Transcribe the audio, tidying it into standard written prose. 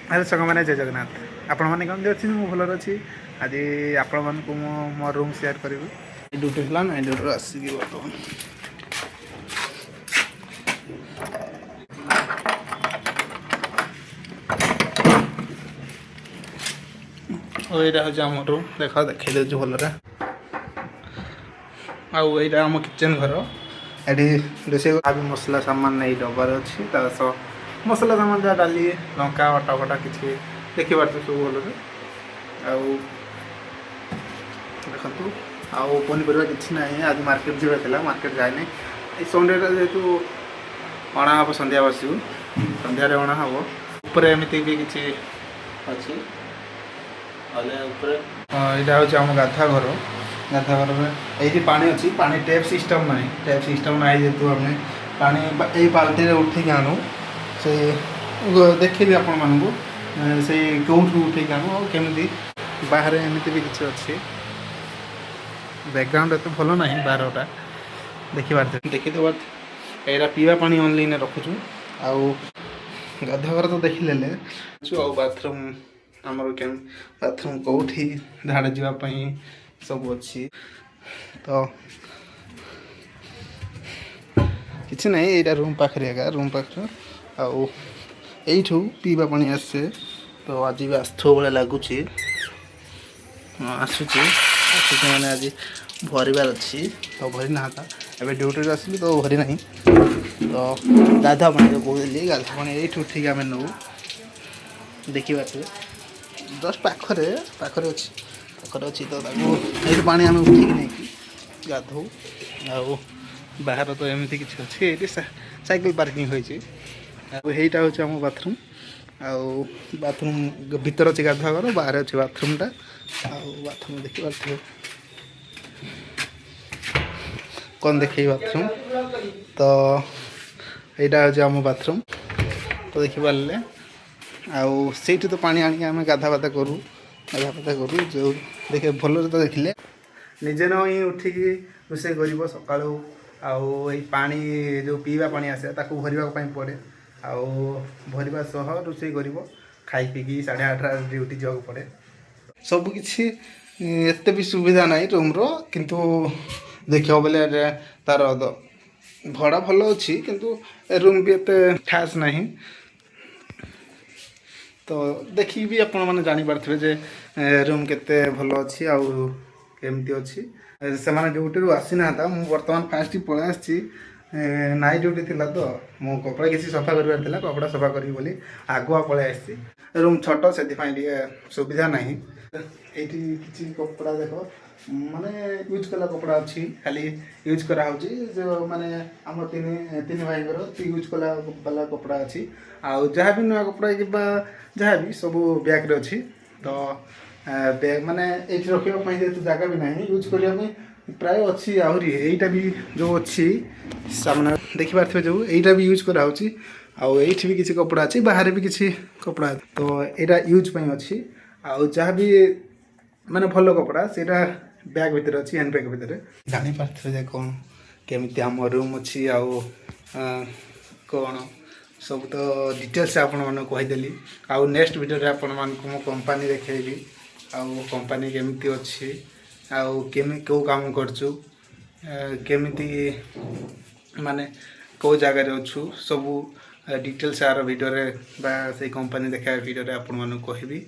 ଆରେ ସାଙ୍ଗମାନେ ଜୟ ଜଗନ୍ନାଥ। ଆପଣମାନେ କେମିତି ଅଛନ୍ତି? ମୁଁ ଭଲରେ ଅଛି। ଆଜି ଆପଣମାନଙ୍କୁ ମୁଁ ମୋ ରୁମ୍ ସେୟାର କରିବି। ଡ୍ୟୁଟି ଥିଲା ନା ଡ୍ୟୁଟିରୁ ଆସିକି ବର୍ତ୍ତମାନ ଆଉ ଏଇଟା ହେଉଛି ଆମ ରୁମ୍। ଦେଖେଇ ଦେଉଛି ଭଲରେ। ଆଉ ଏଇଟା ଆମ କିଚେନ୍ ଘର। ଏଠି ରୋଷେଇ ବି ମସଲା ସାମାନ ନେଇ ଡବାରେ ଅଛି। ତା ସହ ମସଲା ସାମାନ ଯାହା ଡାଲି ଲଙ୍କା ଅଟା ଫଟା କିଛି ଦେଖିପାରୁଛୁ ସବୁ ଭଲରେ। ଆଉ ଦେଖନ୍ତୁ ଆଉ ପନିପରିବା କିଛି ନାହିଁ। ଆଜି ମାର୍କେଟ ଯିବାର ଥିଲା, ମାର୍କେଟ ଯାଇନି। ଏଇ ସଣ୍ଡେଟା ଯେହେତୁ ଅଣା ହେବ ସନ୍ଧ୍ୟା ବସିବୁ, ସନ୍ଧ୍ୟାରେ ଅଣା ହେବ। ଉପରେ ଏମିତି ବି କିଛି ଅଛି। ଉପରେ ଏଇଟା ହେଉଛି ଆମ ଗାଧୁଆଘର। ଗାଧୁଆଘରରେ ଏଇଠି ପାଣି ଅଛି। ପାଣି ଟ୍ୟାପ୍ ସିଷ୍ଟମ୍ ନାହିଁ। ଟ୍ୟାପ୍ ସିଷ୍ଟମ୍ ନାହିଁ ଯେହେତୁ ଆମେ ପାଣି ଏଇ ବାଲ୍ଟିରେ ଉଠିକି ଆଣୁ। ସେ ଦେଖିବି ଆପଣମାନଙ୍କୁ ସେଇ କେଉଁଠୁ ଉଠେଇକି ଆଣୁ ଆଉ କେମିତି। ବାହାରେ ଏମିତି ବି କିଛି ଅଛି। ବ୍ୟାକ୍ଗ୍ରାଉଣ୍ଡ ଏତେ ଭଲ ନାହିଁ ବାହାରଟା, ଦେଖିଦେବା। ଏଇଟା ପିଇବା ପାଣି ଅନଲାଇନ୍ରେ ରଖୁଛୁ। ଆଉ ଗାଧୁଆଘର ତ ଦେଖିଲେଲେ ଆଉ ବାଥରୁମ୍ ଆମର ବାଥରୁମ୍ କେଉଁଠି ଝାଡ଼ା ଯିବା ପାଇଁ ସବୁ ଅଛି। ତ କିଛି ନାହିଁ, ଏଇଟା ରୁମ୍ ପାଖରେ ଏକା ରୁମ୍ ପାଖରେ। ଆଉ ଏଇଠୁ ପିଇବା ପାଣି ଆସେ। ତ ଆଜି ବି ଆସୁଥିବ ଭଳିଆ ଲାଗୁଛି। ଆସୁଛି ମାନେ ଆଜି ଭରିବାର ଅଛି। ତ ଭରି ନାହାନ୍ତା, ଏବେ ଡ୍ୟୁଟିରୁ ଆସିଲି ତ ଭରି ନାହିଁ। ତ ଗାଧୁଆ ପାଣି ଯେଉଁ କହୁଥିଲି, ଗାଧୁଆ ପାଣି ଏଇଠୁ ଉଠିକି ଆମେ ନେଉ। ଦେଖିପାରୁଥିବେ ଜଷ୍ଟ ପାଖରେ ଅଛି। ତ ତାକୁ ଏଇଠୁ ପାଣି ଆମେ ଉଠିକି ନେଇକି ଗାଧୋଉ। ଆଉ ବାହାର ତ ଏମିତି କିଛି ଅଛି। ଏଇଠି ସାଇକେଲ ପାର୍କିଂ ହୋଇଛି। ଆଉ ଏଇଟା ହେଉଛି ଆମ ବାଥରୁମ୍। ଆଉ ବାଥରୁମ୍ ଭିତରେ ଅଛି ଗାଧୁଆଘର, ବାହାରେ ଅଛି ବାଥରୁମ୍ଟା। ଆଉ ବାଥରୁମ୍ ଦେଖିପାରୁଥିବେ କ'ଣ ଦେଖେଇବି ବାଥରୁମ୍। ତ ଏଇଟା ହେଉଛି ଆମ ବାଥରୁମ୍। ତ ଦେଖିପାରିଲେ ଆଉ ସେଇଠୁ ତ ପାଣି ଆଣିକି ଆମେ ଗାଧା କରୁ। ଯେଉଁ ଦେଖେ ଭଲରେ ତ ଦେଖିଲେ ନିଜେ ନ ହିଁ ଉଠିକି ରୋଷେଇ କରିବ ସକାଳୁ। ଆଉ ଏଇ ପାଣି ଯେଉଁ ପିଇବା ପାଣି ଆସେ ତାକୁ ଭରିବା ପାଇଁ ପଡ଼େ। ଆଉ ଭରିବା ସହ ରୋଷେଇ କରିବ। ଖାଇ ପିଇକି 8:30ଟା ଡ୍ୟୁଟି ଯିବାକୁ ପଡ଼େ। ସବୁକିଛି ଏତେ ବି ସୁବିଧା ନାହିଁ ରୁମ୍ର, କିନ୍ତୁ ଦେଖିବ ବୋଲେ ତା'ର ଭଡ଼ା ଭଲ ଅଛି, କିନ୍ତୁ ରୁମ୍ ବି ଏତେ ଖାସ୍ ନାହିଁ। ତ ଦେଖିକି ବି ଆପଣମାନେ ଜାଣିପାରୁଥିବେ ଯେ ରୁମ୍ କେତେ ଭଲ ଅଛି ଆଉ କେମିତି ଅଛି। ସେମାନେ ଡ୍ୟୁଟିରୁ ଆସିନାହାନ୍ତା, ମୁଁ ବର୍ତ୍ତମାନ ଫାଷ୍ଟ ପଳେଇ ଆସିଛି। ନାଇଟ୍ ଡ୍ୟୁଟି ଥିଲା ତ ମୁଁ କପଡ଼ା କିଛି ସଫା କରିବାର ଥିଲା, କପଡ଼ା ସଫା କରିବି ବୋଲି ଆଗୁଆ ପଳେଇ ଆସିଛି। ରୁମ୍ ଛୋଟ, ସେଥିପାଇଁ ଟିକେ ସୁବିଧା ନାହିଁ। ଏଇଠି କିଛି କପଡ଼ା ଦେଖ, ମାନେ ୟୁଜ୍ କଲା କପଡ଼ା ଅଛି, ଖାଲି ୟୁଜ୍ କରାହେଉଛି। ଯେଉଁ ମାନେ ଆମ ତିନି ଭାଇଙ୍କର ୟୁଜ୍ କଲା ବାଲା କପଡ଼ା ଅଛି। ଆଉ ଯାହା ବି ନୂଆ କପଡ଼ା କିମ୍ବା ଯାହା ବି ସବୁ ବ୍ୟାଗ୍ରେ ଅଛି। ତ ବ୍ୟାଗ୍ ମାନେ ଏଇଠି ରଖିବା ପାଇଁ ଯେହେତୁ ଜାଗା ବି ନାହିଁ, ୟୁଜ୍ କରିବା ପାଇଁ ପ୍ରାୟ ଅଛି। ଆହୁରି ଏଇଟା ବି ଯେଉଁ ଅଛି ସାମ୍ନା ଦେଖିପାରୁଥିବେ, ଯେଉଁ ଏଇଟା ବି ୟୁଜ୍ କରାହେଉଛି। ଆଉ ଏଇଠି ବି କିଛି କପଡ଼ା ଅଛି, ବାହାରେ ବି କିଛି କପଡ଼ା ଅଛି। ତ ଏଇଟା ୟୁଜ୍ ପାଇଁ ଅଛି। ଆଉ ଯାହା ବି ମାନେ ଭଲ କପଡ଼ା ସେଇଟା ବ୍ୟାଗ୍ ଭିତରେ ଅଛି, ହ୍ୟାଣ୍ଡ ବ୍ୟାଗ୍ ଭିତରେ। ଜାଣିପାରୁଥିବେ ଯେ କ'ଣ କେମିତି ଆମ ରୁମ୍ ଅଛି। ଆଉ କ'ଣ ସବୁ ତ ଡିଟେଲ୍ସ ଆପଣମାନଙ୍କୁ କହିଦେଲି। ଆଉ ନେକ୍ସଟ ଭିଡ଼ିଓରେ ଆପଣମାନଙ୍କୁ ମୁଁ କମ୍ପାନୀ ଦେଖେଇବି। ଆଉ କମ୍ପାନୀ କେମିତି ଅଛି, ଆଉ କେଉଁ କାମ କରୁଛୁ, କେମିତି ମାନେ କେଉଁ ଜାଗାରେ ଅଛୁ, ସବୁ ଡିଟେଲ୍ସ ଆର ଭିଡ଼ିଓରେ ବା ସେଇ କମ୍ପାନୀ ଦେଖାଇବା ଭିଡ଼ିଓରେ ଆପଣମାନଙ୍କୁ କହିବି।